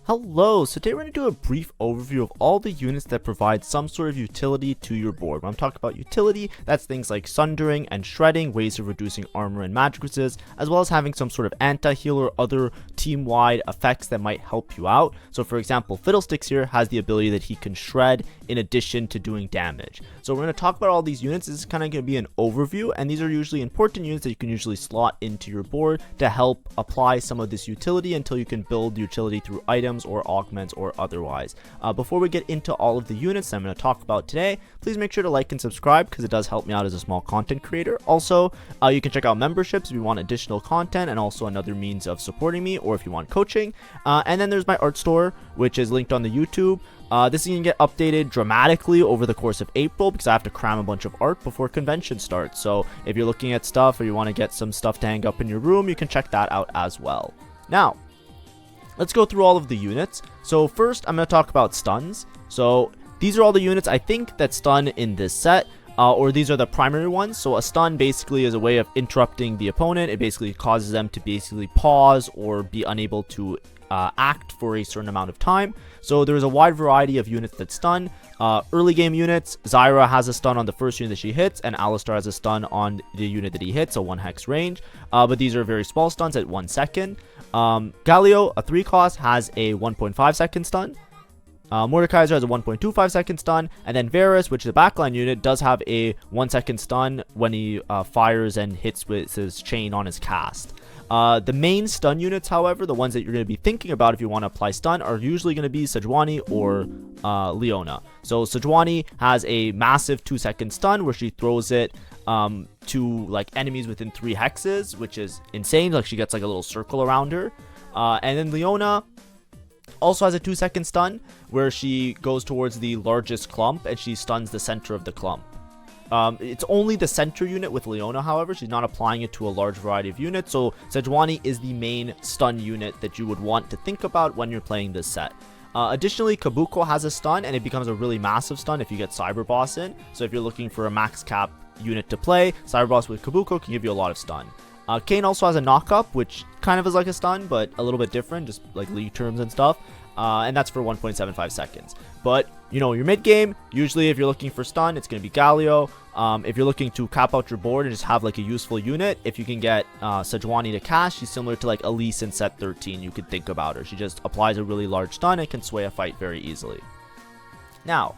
Hello, so today we're going to do a brief overview of all the units that provide some sort of utility to your board. When I'm talking about utility, that's things like sundering and shredding, ways of reducing armor and magic resist, as well as having some sort of anti-heal or other team-wide effects that might help you out. So for example, Fiddlesticks here has the ability that he can shred in addition to doing damage. So we're going to talk about all these units. This is kind of going to be an overview, and these are usually important units that you can usually slot into your board to help apply some of this utility until you can build utility through items or augments or otherwise. Before we get into all of the units that I'm going to talk about today, please make sure to like and subscribe because it does help me out as a small content creator. Also, you can check out memberships if you want additional content and also another means of supporting me, or if you want coaching. And then there's my art store, which is linked on the YouTube. This is going to get updated dramatically over the course of April because I have to cram a bunch of art before convention starts. So if you're looking at stuff or you want to get some stuff to hang up in your room, you can check that out as well. Now, let's go through all of the units. So first, I'm going to talk about stuns. So these are all the units I think that stun in this set, or these are the primary ones. So a stun basically is a way of interrupting the opponent. It basically causes them to basically pause or be unable to act for a certain amount of time. So there's a wide variety of units that stun. Early game units, Zyra has a stun on the first unit that she hits, and Alistar has a stun on the unit that he hits, so 1 hex range. But these are very small stuns at 1 second. Galio, a 3 cost, has a 1.5 second stun. Mordekaiser has a 1.25 second stun, and then Varus, which is a backline unit, does have a 1 second stun when he fires and hits with his chain on his cast. The main stun units, however, the ones that you're going to be thinking about if you want to apply stun, are usually going to be Sejuani or Leona. So Sejuani has a massive 2 second stun where she throws it to like enemies within 3 hexes, which is insane. Like she gets like a little circle around her. And then Leona also has a 2 second stun where she goes towards the largest clump and she stuns the center of the clump. It's only the center unit with Leona, however. She's not applying it to a large variety of units, so Sejuani is the main stun unit that you would want to think about when you're playing this set. Additionally, Kabuko has a stun, and it becomes a really massive stun if you get Cyberboss in. So if you're looking for a max cap unit to play, Cyberboss with Kabuko can give you a lot of stun. Kayn also has a knock-up, which kind of is like a stun, but a little bit different, just like league terms and stuff. And that's for 1.75 seconds. But, you know, your mid-game, usually if you're looking for stun, it's going to be Galio. If you're looking to cap out your board and just have like a useful unit, if you can get Sejuani to cast, she's similar to like Elise in set 13. You could think about her. She just applies a really large stun and can sway a fight very easily. Now,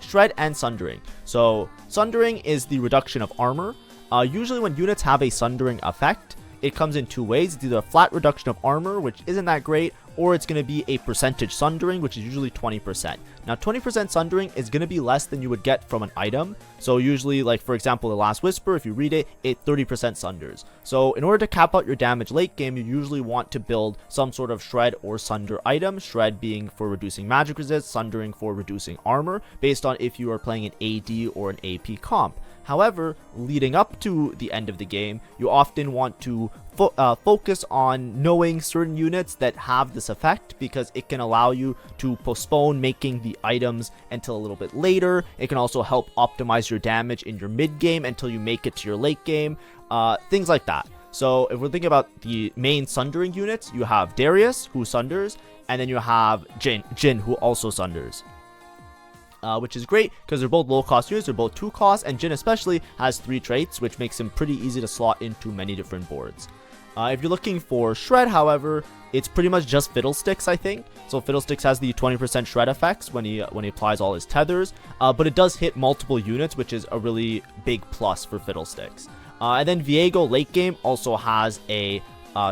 Shred and Sundering. So, Sundering is the reduction of armor. Usually when units have a Sundering effect, it comes in 2 ways. It's either a flat reduction of armor, which isn't that great, or it's going to be a percentage sundering, which is usually 20%. Now, 20% sundering is going to be less than you would get from an item. So usually, like for example, the Last Whisper, if you read it, it 30% sunders. So in order to cap out your damage late game, you usually want to build some sort of shred or sunder item. Shred being for reducing magic resist, sundering for reducing armor, based on if you are playing an AD or an AP comp. However, leading up to the end of the game, you often want to focus on knowing certain units that have this effect, because it can allow you to postpone making the items until a little bit later. It can also help optimize your damage in your mid game until you make it to your late game, things like that. So if we're thinking about the main sundering units, you have Darius, who sunders, and then you have Jhin, who also sunders. Which is great because they're both low cost units, they're both 2 costs, and Jhin especially has 3 traits, which makes him pretty easy to slot into many different boards. If you're looking for Shred, however, it's pretty much just Fiddlesticks, I think. So Fiddlesticks has the 20% Shred effects when he applies all his tethers, but it does hit multiple units, which is a really big plus for Fiddlesticks. And then Viego late game also has a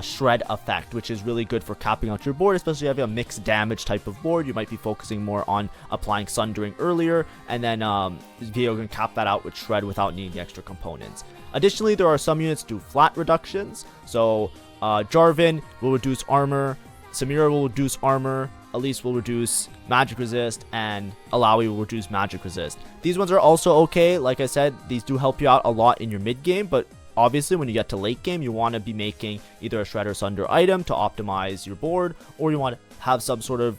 shred effect, which is really good for capping out your board, especially if you have a mixed damage type of board. You might be focusing more on applying sundering earlier, and then Viego can cap that out with shred without needing the extra components. Additionally, there are some units do flat reductions. So Jarvan will reduce armor, Samira will reduce armor, Elise will reduce magic resist, and Alawi will reduce magic resist. These ones are also okay. Like I said, these do help you out a lot in your mid game, but obviously, when you get to late game, you want to be making either a shred or sunder item to optimize your board, or you want to have some sort of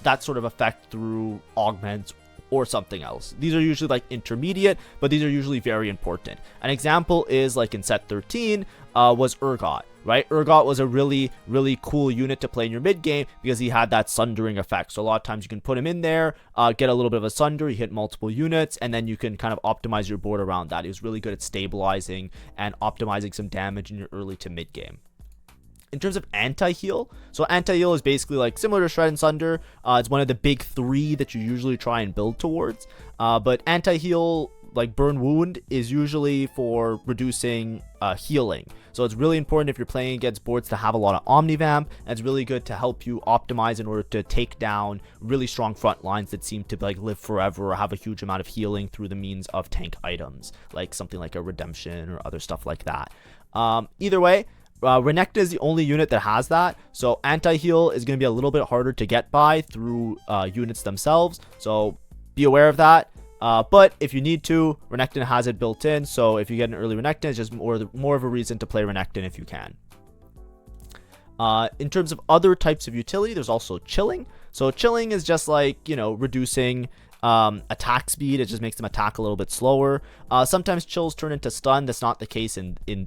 that sort of effect through augments or something else. These are usually like intermediate, but these are usually very important. An example is like in set 13 was Urgot, right? Urgot was a really cool unit to play in your mid game because he had that sundering effect. So a lot of times you can put him in there, get a little bit of a sunder, you hit multiple units, and then you can kind of optimize your board around that. He was really good at stabilizing and optimizing some damage in your early to mid game. In terms of anti-heal, so anti-heal is basically like similar to Shred and Sunder. It's one of the big three that you usually try and build towards. But anti-heal, like Burn Wound, is usually for reducing healing. So it's really important if you're playing against boards to have a lot of Omnivamp. And it's really good to help you optimize in order to take down really strong front lines that seem to like live forever or have a huge amount of healing through the means of tank items, like something like a Redemption or other stuff like that. Either way, Renekton is the only unit that has that, so anti-heal is going to be a little bit harder to get by through units themselves, so be aware of that. But if you need to, Renekton has it built in, so if you get an early Renekton, it's just more of a reason to play Renekton if you can. In terms of other types of utility, there's also chilling. So chilling is just like, you know, reducing attack speed. It just makes them attack a little bit slower. Sometimes chills turn into stun. That's not the case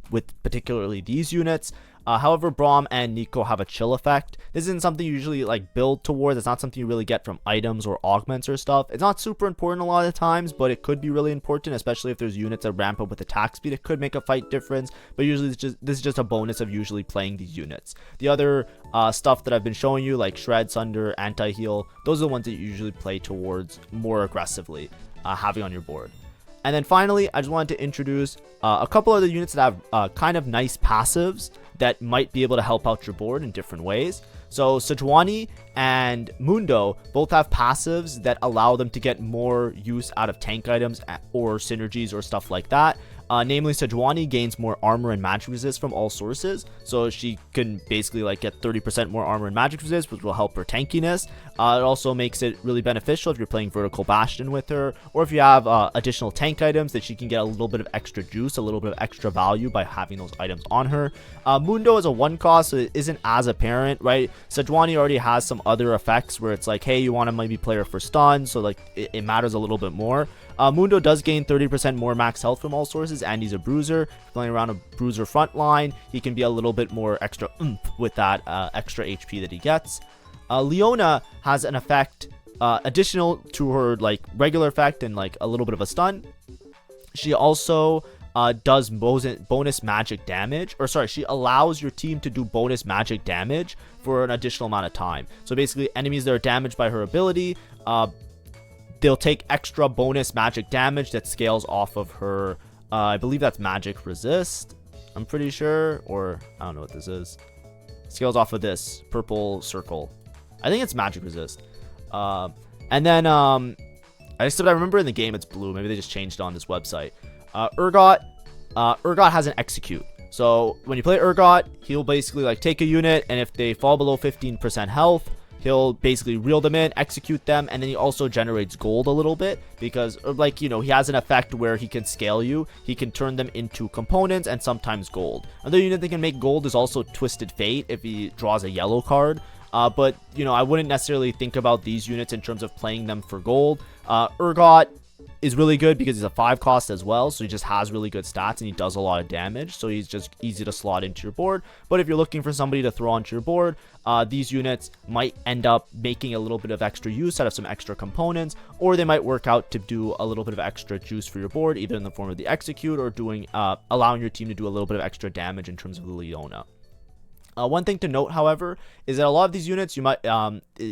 with particularly these units. However, Braum and Nico have a chill effect. This isn't something you usually like build towards. It's not something you really get from items or augments or stuff. It's not super important a lot of times, but it could be really important, especially if there's units that ramp up with attack speed. It could make a fight difference, but usually this is just a bonus of usually playing these units. The other stuff that I've been showing you, like Shred, Sunder, Anti-Heal, those are the ones that you usually play towards more aggressively, having on your board. And then finally, I just wanted to introduce a couple other units that have kind of nice passives that might be able to help out your board in different ways. So Sejuani and Mundo both have passives that allow them to get more use out of tank items or synergies or stuff like that. Namely, Sejuani gains more armor and magic resist from all sources, so she can basically like get 30% more armor and magic resist, which will help her tankiness. It also makes it really beneficial if you're playing Vertical Bastion with her, or if you have additional tank items that she can get a little bit of extra juice, a little bit of extra value by having those items on her. Mundo is a 1 cost, so it isn't as apparent, right? Sejuani already has some other effects where it's like, hey, you want to maybe play her for stun, so like it matters a little bit more. Mundo does gain 30% more max health from all sources, and he's a bruiser. Playing around a bruiser front line, he can be a little bit more extra oomph with that extra HP that he gets. Leona has an effect additional to her like regular effect and like a little bit of a stun. She also does bonus magic damage, or sorry, she allows your team to do bonus magic damage for an additional amount of time. So basically, enemies that are damaged by her ability, they'll take extra bonus magic damage that scales off of her, I believe that's magic resist, I'm pretty sure, or I don't know what this is. Scales off of this purple circle. I think it's magic resist. And then, I remember in the game it's blue. Maybe they just changed it on this website. Urgot has an execute. So when you play Urgot, he'll basically like take a unit, and if they fall below 15% health, he'll basically reel them in, execute them, and then he also generates gold a little bit because, like, you know, he has an effect where he can scale you. He can turn them into components and sometimes gold. Another unit that can make gold is also Twisted Fate if he draws a yellow card. But, you know, I wouldn't necessarily think about these units in terms of playing them for gold. Urgot is really good because he's a 5 cost as well, so he just has really good stats and he does a lot of damage, so he's just easy to slot into your board. But if you're looking for somebody to throw onto your board, these units might end up making a little bit of extra use out of some extra components, or they might work out to do a little bit of extra juice for your board, either in the form of the execute or doing allowing your team to do a little bit of extra damage in terms of the Leona. One thing to note, however, is that a lot of these units, you might,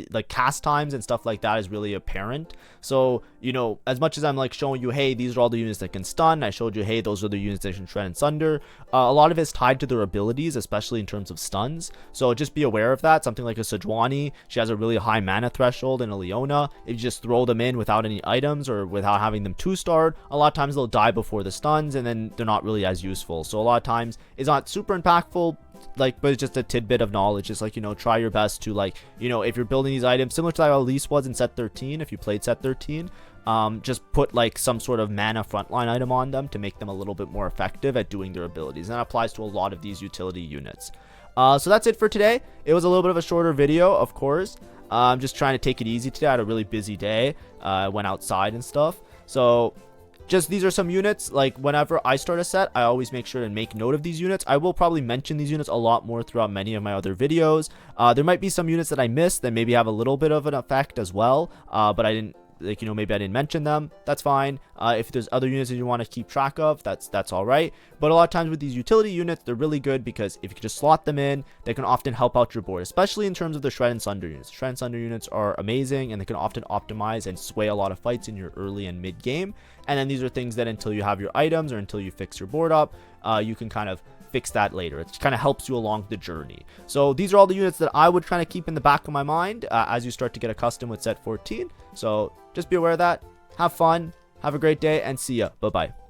like cast times and stuff like that is really apparent. So, you know, as much as I'm like showing you, hey, these are all the units that can stun, I showed you, hey, those are the units that can shred and sunder. A lot of it's tied to their abilities, especially in terms of stuns. So just be aware of that. Something like a Sejuani, she has a really high mana threshold, and a Leona, if you just throw them in without any items or without having them 2-starred, a lot of times they'll die before the stuns, and then they're not really as useful. So a lot of times it's not super impactful, like, but it's just a tidbit of knowledge. Just like, you know, try your best to, like, you know, if you're building these items similar to how Elise was in set 13, if you played set 13, just put like some sort of mana frontline item on them to make them a little bit more effective at doing their abilities, and that applies to a lot of these utility units. So that's it for today. It was a little bit of a shorter video, of course. I'm just trying to take it easy today. I had a really busy day. I went outside and stuff. So just these are some units. Like whenever I start a set, I always make sure to make note of these units. I will probably mention these units a lot more throughout many of my other videos. There might be some units that I missed that maybe have a little bit of an effect as well, but I didn't, like, you know, maybe I didn't mention them. That's fine. If there's other units that you want to keep track of, that's all right. But a lot of times with these utility units, they're really good because if you can just slot them in, they can often help out your board, especially in terms of the shred and sunder units. Shred and sunder units are amazing, and they can often optimize and sway a lot of fights in your early and mid game. And then these are things that until you have your items or until you fix your board up, you can kind of fix that later. It kind of helps you along the journey. So these are all the units that I would kind of keep in the back of my mind as you start to get accustomed with set 14. So just be aware of that. Have fun. Have a great day, and see ya. Bye-bye.